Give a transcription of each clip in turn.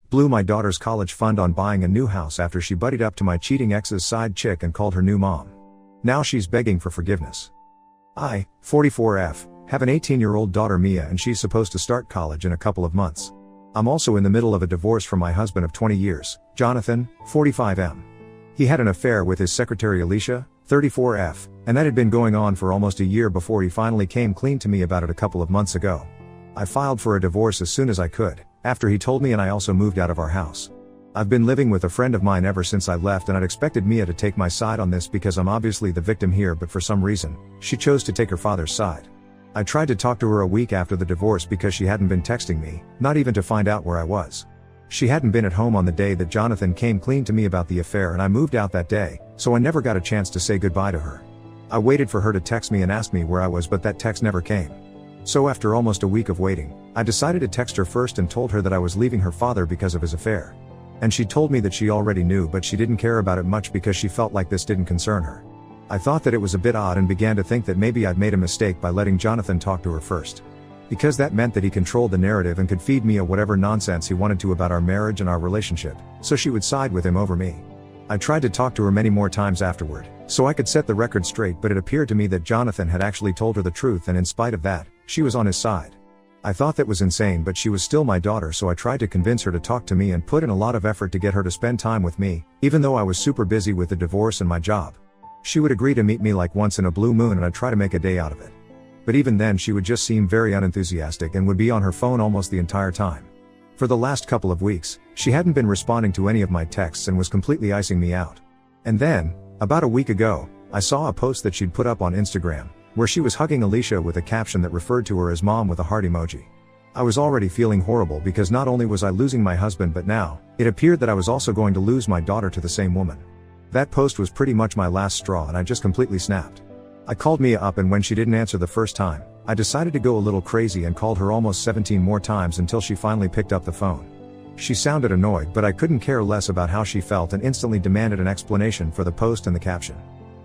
Blew my daughter's college fund on buying a new house after she buddied up to my cheating ex's side chick and called her new mom. Now she's begging for forgiveness. I, 44F, have an 18-year-old daughter Mia and she's supposed to start college in a couple of months. I'm also in the middle of a divorce from my husband of 20 years, Jonathan, 45M. He had an affair with his secretary Alicia, 34F, and that had been going on for almost a year before he finally came clean to me about it a couple of months ago. I filed for a divorce as soon as I could, after he told me, and I also moved out of our house. I've been living with a friend of mine ever since I left, and I'd expected Mia to take my side on this because I'm obviously the victim here, but for some reason, she chose to take her father's side. I tried to talk to her a week after the divorce because she hadn't been texting me, not even to find out where I was. She hadn't been at home on the day that Jonathan came clean to me about the affair, and I moved out that day, so I never got a chance to say goodbye to her. I waited for her to text me and ask me where I was, but that text never came. So after almost a week of waiting, I decided to text her first and told her that I was leaving her father because of his affair. And she told me that she already knew, but she didn't care about it much because she felt like this didn't concern her. I thought that it was a bit odd and began to think that maybe I'd made a mistake by letting Jonathan talk to her first. Because that meant that he controlled the narrative and could feed Mia whatever nonsense he wanted to about our marriage and our relationship, so she would side with him over me. I tried to talk to her many more times afterward, so I could set the record straight, but it appeared to me that Jonathan had actually told her the truth, and in spite of that, she was on his side. I thought that was insane, but she was still my daughter, so I tried to convince her to talk to me and put in a lot of effort to get her to spend time with me, even though I was super busy with the divorce and my job. She would agree to meet me like once in a blue moon, and I'd try to make a day out of it. But even then she would just seem very unenthusiastic and would be on her phone almost the entire time. For the last couple of weeks, she hadn't been responding to any of my texts and was completely icing me out. And then, about a week ago, I saw a post that she'd put up on Instagram, where she was hugging Alicia with a caption that referred to her as mom with a heart emoji. I was already feeling horrible because not only was I losing my husband, but now, it appeared that I was also going to lose my daughter to the same woman. That post was pretty much my last straw, and I just completely snapped. I called Mia up, and when she didn't answer the first time, I decided to go a little crazy and called her almost 17 more times until she finally picked up the phone. She sounded annoyed, but I couldn't care less about how she felt and instantly demanded an explanation for the post and the caption.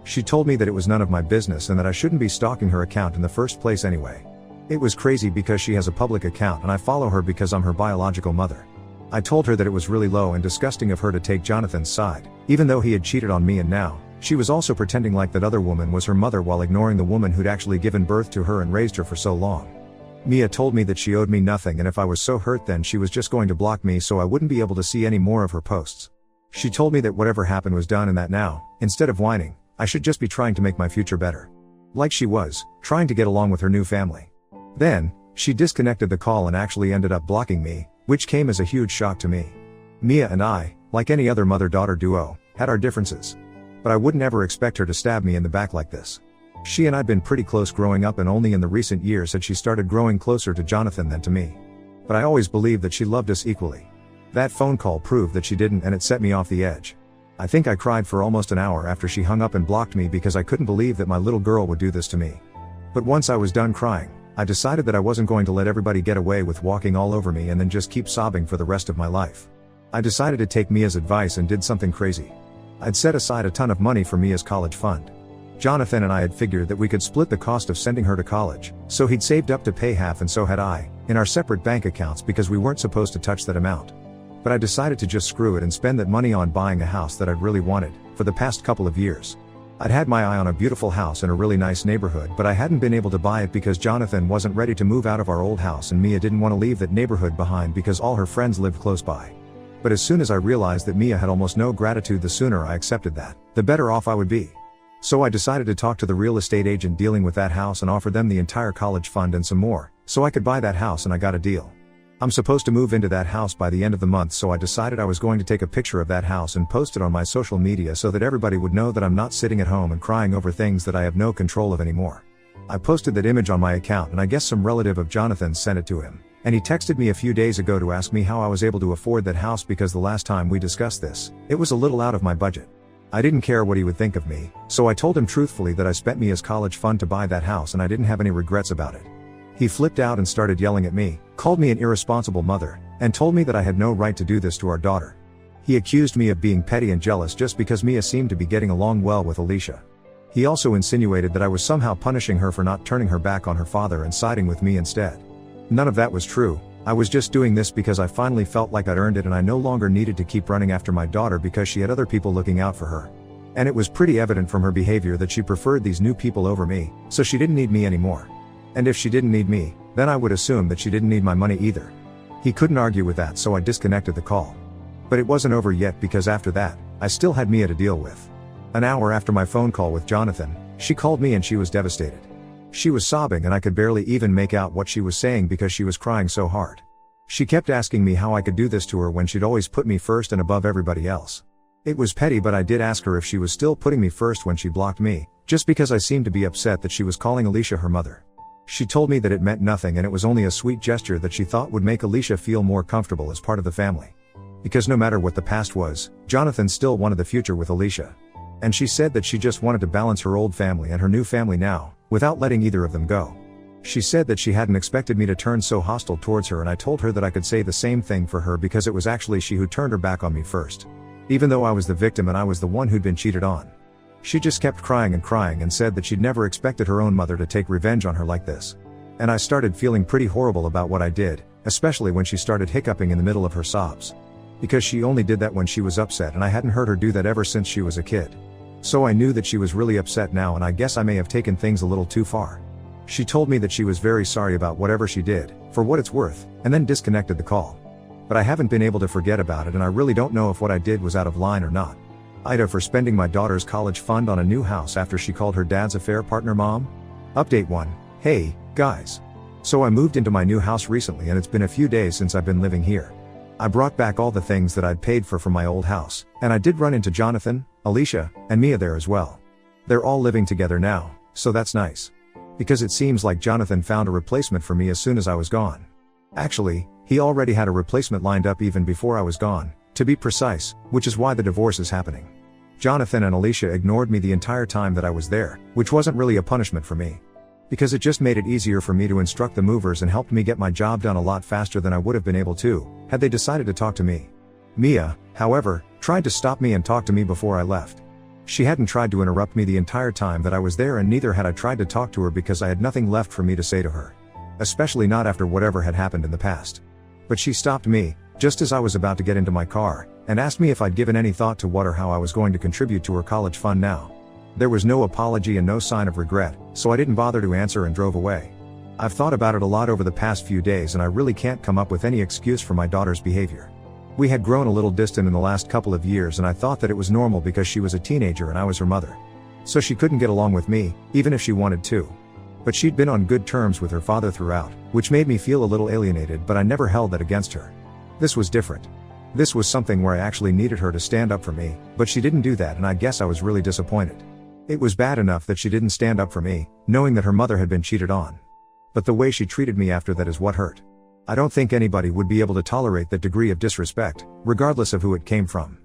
She told me that it was none of my business and that I shouldn't be stalking her account in the first place anyway. It was crazy because she has a public account and I follow her because I'm her biological mother. I told her that it was really low and disgusting of her to take Jonathan's side, even though he had cheated on me, and now, she was also pretending like that other woman was her mother while ignoring the woman who'd actually given birth to her and raised her for so long. Mia told me that she owed me nothing, and if I was so hurt then she was just going to block me so I wouldn't be able to see any more of her posts. She told me that whatever happened was done and that now, instead of whining, I should just be trying to make my future better. Like she was, trying to get along with her new family. Then, she disconnected the call and actually ended up blocking me, which came as a huge shock to me. Mia and I, like any other mother-daughter duo, had our differences. But I wouldn't ever expect her to stab me in the back like this. She and I'd been pretty close growing up, and only in the recent years had she started growing closer to Jonathan than to me. But I always believed that she loved us equally. That phone call proved that she didn't, and it set me off the edge. I think I cried for almost an hour after she hung up and blocked me because I couldn't believe that my little girl would do this to me. But once I was done crying, I decided that I wasn't going to let everybody get away with walking all over me and then just keep sobbing for the rest of my life. I decided to take Mia's advice and did something crazy. I'd set aside a ton of money for Mia's college fund. Jonathan and I had figured that we could split the cost of sending her to college, so he'd saved up to pay half and so had I, in our separate bank accounts because we weren't supposed to touch that amount. But I decided to just screw it and spend that money on buying a house that I'd really wanted, for the past couple of years. I'd had my eye on a beautiful house in a really nice neighborhood, but I hadn't been able to buy it because Jonathan wasn't ready to move out of our old house and Mia didn't want to leave that neighborhood behind because all her friends lived close by. But as soon as I realized that Mia had almost no gratitude, the sooner I accepted that, the better off I would be. So I decided to talk to the real estate agent dealing with that house and offer them the entire college fund and some more, so I could buy that house, and I got a deal. I'm supposed to move into that house by the end of the month, so I decided I was going to take a picture of that house and post it on my social media so that everybody would know that I'm not sitting at home and crying over things that I have no control of anymore. I posted that image on my account, and I guess some relative of Jonathan's sent it to him. And he texted me a few days ago to ask me how I was able to afford that house because the last time we discussed this, it was a little out of my budget. I didn't care what he would think of me, so I told him truthfully that I spent Mia's college fund to buy that house and I didn't have any regrets about it. He flipped out and started yelling at me, called me an irresponsible mother, and told me that I had no right to do this to our daughter. He accused me of being petty and jealous just because Mia seemed to be getting along well with Alicia. He also insinuated that I was somehow punishing her for not turning her back on her father and siding with me instead. None of that was true, I was just doing this because I finally felt like I'd earned it and I no longer needed to keep running after my daughter because she had other people looking out for her. And it was pretty evident from her behavior that she preferred these new people over me, so she didn't need me anymore. And if she didn't need me, then I would assume that she didn't need my money either. He couldn't argue with that, so I disconnected the call. But it wasn't over yet because after that, I still had Mia to deal with. An hour after my phone call with Jonathan, she called me and she was devastated. She was sobbing and I could barely even make out what she was saying because she was crying so hard. She kept asking me how I could do this to her when she'd always put me first and above everybody else. It was petty, but I did ask her if she was still putting me first when she blocked me, just because I seemed to be upset that she was calling Alicia her mother. She told me that it meant nothing and it was only a sweet gesture that she thought would make Alicia feel more comfortable as part of the family. Because no matter what the past was, Jonathan still wanted the future with Alicia. And she said that she just wanted to balance her old family and her new family now, without letting either of them go. She said that she hadn't expected me to turn so hostile towards her, and I told her that I could say the same thing for her because it was actually she who turned her back on me first. Even though I was the victim and I was the one who'd been cheated on. She just kept crying and said that she'd never expected her own mother to take revenge on her like this. And I started feeling pretty horrible about what I did, especially when she started hiccuping in the middle of her sobs. Because she only did that when she was upset, and I hadn't heard her do that ever since she was a kid. So I knew that she was really upset now, and I guess I may have taken things a little too far. She told me that she was very sorry about whatever she did, for what it's worth, and then disconnected the call. But I haven't been able to forget about it, and I really don't know if what I did was out of line or not. AITA for spending my daughter's college fund on a new house after she called her dad's affair partner mom? Update 1. Hey, guys. So I moved into my new house recently and it's been a few days since I've been living here. I brought back all the things that I'd paid for from my old house, and I did run into Jonathan, Alicia, and Mia there as well. They're all living together now, so that's nice. Because it seems like Jonathan found a replacement for me as soon as I was gone. Actually, he already had a replacement lined up even before I was gone, to be precise, which is why the divorce is happening. Jonathan and Alicia ignored me the entire time that I was there, which wasn't really a punishment for me. Because it just made it easier for me to instruct the movers and helped me get my job done a lot faster than I would have been able to, had they decided to talk to me. Mia, however, tried to stop me and talk to me before I left. She hadn't tried to interrupt me the entire time that I was there, and neither had I tried to talk to her because I had nothing left for me to say to her. Especially not after whatever had happened in the past. But she stopped me, just as I was about to get into my car, and asked me if I'd given any thought to what or how I was going to contribute to her college fund now. There was no apology and no sign of regret, so I didn't bother to answer and drove away. I've thought about it a lot over the past few days, and I really can't come up with any excuse for my daughter's behavior. We had grown a little distant in the last couple of years, and I thought that it was normal because she was a teenager and I was her mother. So she couldn't get along with me, even if she wanted to. But she'd been on good terms with her father throughout, which made me feel a little alienated, but I never held that against her. This was different. This was something where I actually needed her to stand up for me, but she didn't do that, and I guess I was really disappointed. It was bad enough that she didn't stand up for me, knowing that her mother had been cheated on. But the way she treated me after that is what hurt. I don't think anybody would be able to tolerate that degree of disrespect, regardless of who it came from.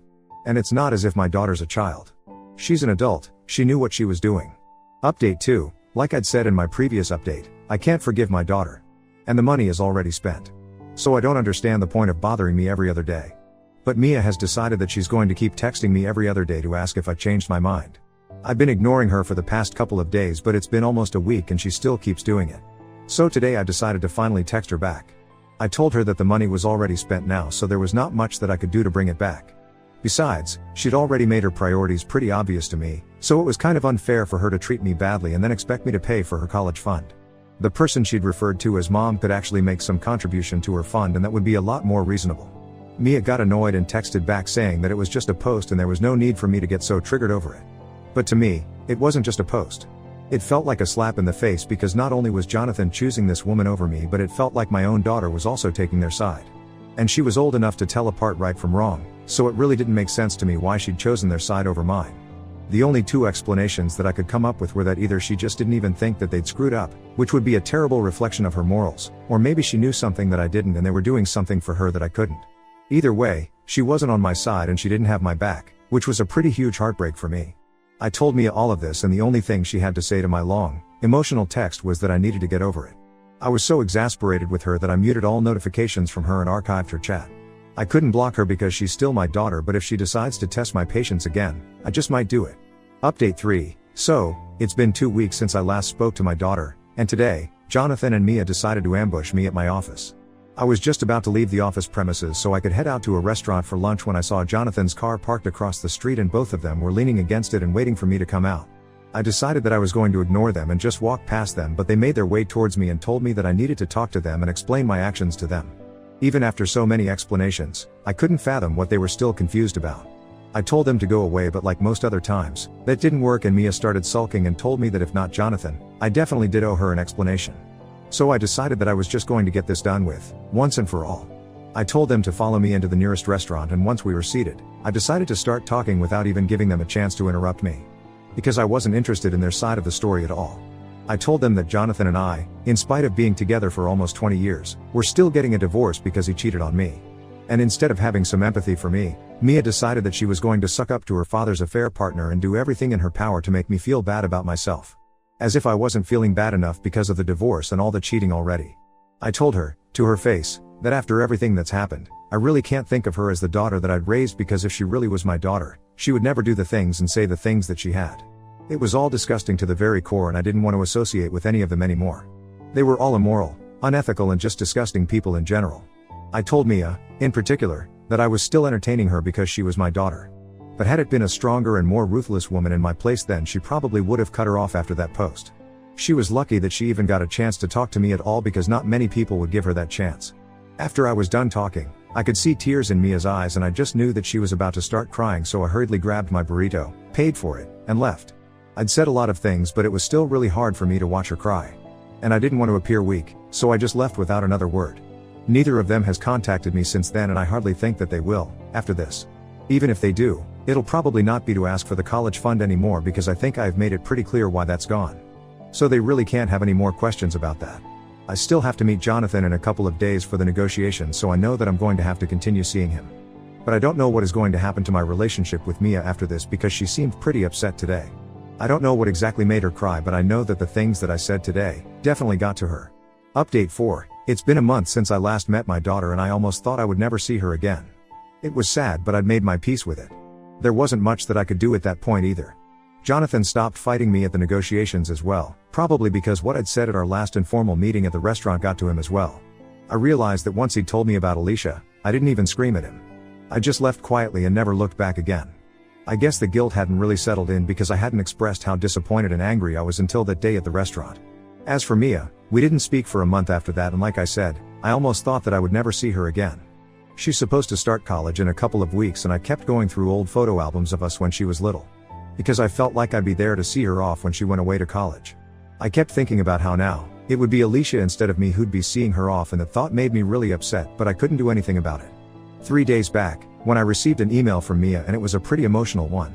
And it's not as if my daughter's a child. She's an adult, she knew what she was doing. Update 2, like I'd said in my previous update, I can't forgive my daughter. And the money is already spent. So I don't understand the point of bothering me every other day. But Mia has decided that she's going to keep texting me every other day to ask if I changed my mind. I've been ignoring her for the past couple of days, but it's been almost a week and she still keeps doing it. So today I decided to finally text her back. I told her that the money was already spent now, so there was not much that I could do to bring it back. Besides, she'd already made her priorities pretty obvious to me, so it was kind of unfair for her to treat me badly and then expect me to pay for her college fund. The person she'd referred to as mom could actually make some contribution to her fund, and that would be a lot more reasonable. Mia got annoyed and texted back saying that it was just a post and there was no need for me to get so triggered over it. But to me, it wasn't just a post. It felt like a slap in the face, because not only was Jonathan choosing this woman over me, but it felt like my own daughter was also taking their side. And she was old enough to tell apart right from wrong, so it really didn't make sense to me why she'd chosen their side over mine. The only two explanations that I could come up with were that either she just didn't even think that they'd screwed up, which would be a terrible reflection of her morals, or maybe she knew something that I didn't and they were doing something for her that I couldn't. Either way, she wasn't on my side and she didn't have my back, which was a pretty huge heartbreak for me. I told Mia all of this, and the only thing she had to say to my long, emotional text was that I needed to get over it. I was so exasperated with her that I muted all notifications from her and archived her chat. I couldn't block her because she's still my daughter, but if she decides to test my patience again, I just might do it. Update 3. So, it's been 2 weeks since I last spoke to my daughter, and today, Jonathan and Mia decided to ambush me at my office. I was just about to leave the office premises so I could head out to a restaurant for lunch when I saw Jonathan's car parked across the street and both of them were leaning against it and waiting for me to come out. I decided that I was going to ignore them and just walk past them, but they made their way towards me and told me that I needed to talk to them and explain my actions to them. Even after so many explanations, I couldn't fathom what they were still confused about. I told them to go away, but like most other times, that didn't work and Mia started sulking and told me that if not Jonathan, I definitely did owe her an explanation. So I decided that I was just going to get this done with, once and for all. I told them to follow me into the nearest restaurant, and once we were seated, I decided to start talking without even giving them a chance to interrupt me. Because I wasn't interested in their side of the story at all. I told them that Jonathan and I, in spite of being together for almost 20 years, were still getting a divorce because he cheated on me. And instead of having some empathy for me, Mia decided that she was going to suck up to her father's affair partner and do everything in her power to make me feel bad about myself. As if I wasn't feeling bad enough because of the divorce and all the cheating already. I told her, to her face, that after everything that's happened, I really can't think of her as the daughter that I'd raised, because if she really was my daughter, she would never do the things and say the things that she had. It was all disgusting to the very core, and I didn't want to associate with any of them anymore. They were all immoral, unethical, and just disgusting people in general. I told Mia, in particular, that I was still entertaining her because she was my daughter. But had it been a stronger and more ruthless woman in my place, then she probably would have cut her off after that post. She was lucky that she even got a chance to talk to me at all, because not many people would give her that chance. After I was done talking, I could see tears in Mia's eyes and I just knew that she was about to start crying, so I hurriedly grabbed my burrito, paid for it, and left. I'd said a lot of things, but it was still really hard for me to watch her cry. And I didn't want to appear weak, so I just left without another word. Neither of them has contacted me since then, and I hardly think that they will, after this. Even if they do, it'll probably not be to ask for the college fund anymore, because I think I've made it pretty clear why that's gone. So they really can't have any more questions about that. I still have to meet Jonathan in a couple of days for the negotiations, so I know that I'm going to have to continue seeing him. But I don't know what is going to happen to my relationship with Mia after this, because she seemed pretty upset today. I don't know what exactly made her cry, but I know that the things that I said today definitely got to her. Update 4. It's been a month since I last met my daughter, and I almost thought I would never see her again. It was sad, but I'd made my peace with it. There wasn't much that I could do at that point either. Jonathan stopped fighting me at the negotiations as well, probably because what I'd said at our last informal meeting at the restaurant got to him as well. I realized that once he'd told me about Alicia, I didn't even scream at him. I just left quietly and never looked back again. I guess the guilt hadn't really settled in, because I hadn't expressed how disappointed and angry I was until that day at the restaurant. As for Mia, we didn't speak for a month after that, and like I said, I almost thought that I would never see her again. She's supposed to start college in a couple of weeks, and I kept going through old photo albums of us when she was little. Because I felt like I'd be there to see her off when she went away to college. I kept thinking about how now, it would be Alicia instead of me who'd be seeing her off, and the thought made me really upset, but I couldn't do anything about it. 3 days back, when I received an email from Mia, and it was a pretty emotional one.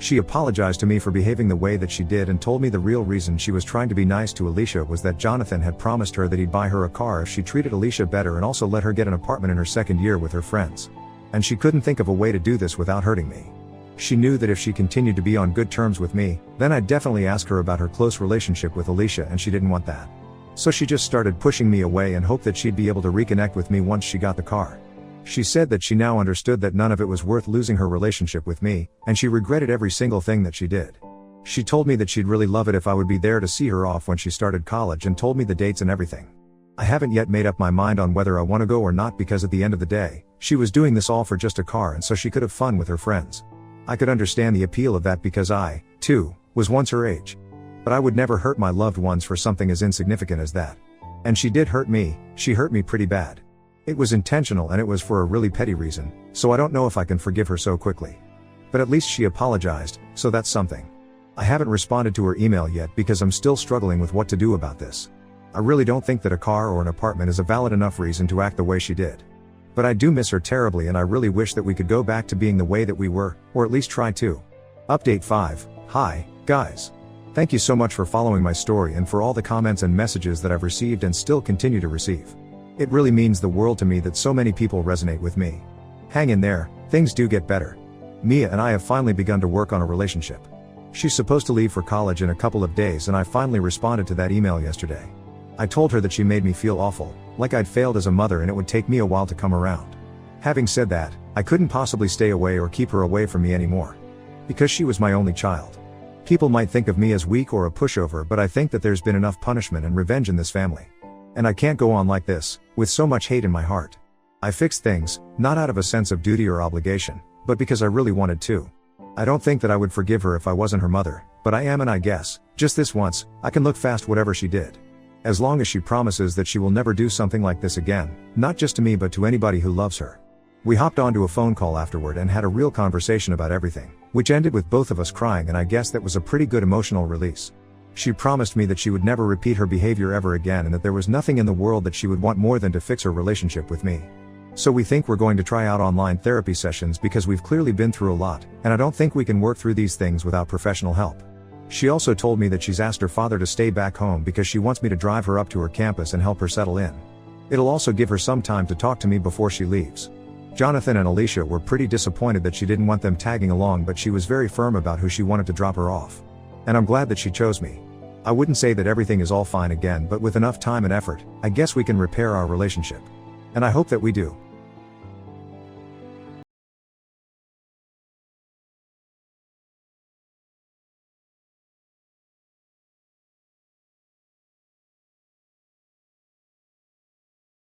She apologized to me for behaving the way that she did and told me the real reason she was trying to be nice to Alicia was that Jonathan had promised her that he'd buy her a car if she treated Alicia better, and also let her get an apartment in her second year with her friends. And she couldn't think of a way to do this without hurting me. She knew that if she continued to be on good terms with me, then I'd definitely ask her about her close relationship with Alicia, and she didn't want that. So she just started pushing me away and hoped that she'd be able to reconnect with me once she got the car. She said that she now understood that none of it was worth losing her relationship with me, and she regretted every single thing that she did. She told me that she'd really love it if I would be there to see her off when she started college, and told me the dates and everything. I haven't yet made up my mind on whether I want to go or not, because at the end of the day, she was doing this all for just a car, and so she could have fun with her friends. I could understand the appeal of that, because I, too, was once her age. But I would never hurt my loved ones for something as insignificant as that. And she did hurt me. She hurt me pretty bad. It was intentional, and it was for a really petty reason, so I don't know if I can forgive her so quickly. But at least she apologized, so that's something. I haven't responded to her email yet because I'm still struggling with what to do about this. I really don't think that a car or an apartment is a valid enough reason to act the way she did. But I do miss her terribly, and I really wish that we could go back to being the way that we were, or at least try to. Update 5. Hi, guys. Thank you so much for following my story and for all the comments and messages that I've received and still continue to receive. It really means the world to me that so many people resonate with me. Hang in there, things do get better. Mia and I have finally begun to work on a relationship. She's supposed to leave for college in a couple of days, and I finally responded to that email yesterday. I told her that she made me feel awful, like I'd failed as a mother and it would take me a while to come around. Having said that, I couldn't possibly stay away or keep her away from me anymore. Because she was my only child. People might think of me as weak or a pushover, but I think that there's been enough punishment and revenge in this family. And I can't go on like this, with so much hate in my heart. I fixed things, not out of a sense of duty or obligation, but because I really wanted to. I don't think that I would forgive her if I wasn't her mother, but I am, and I guess, just this once, I can look past whatever she did. As long as she promises that she will never do something like this again, not just to me but to anybody who loves her. We hopped onto a phone call afterward and had a real conversation about everything, which ended with both of us crying, and I guess that was a pretty good emotional release. She promised me that she would never repeat her behavior ever again, and that there was nothing in the world that she would want more than to fix her relationship with me. So we think we're going to try out online therapy sessions because we've clearly been through a lot, and I don't think we can work through these things without professional help. She also told me that she's asked her father to stay back home because she wants me to drive her up to her campus and help her settle in. It'll also give her some time to talk to me before she leaves. Jonathan and Alicia were pretty disappointed that she didn't want them tagging along, but she was very firm about who she wanted to drop her off. And I'm glad that she chose me. I wouldn't say that everything is all fine again, but with enough time and effort, I guess we can repair our relationship. And I hope that we do.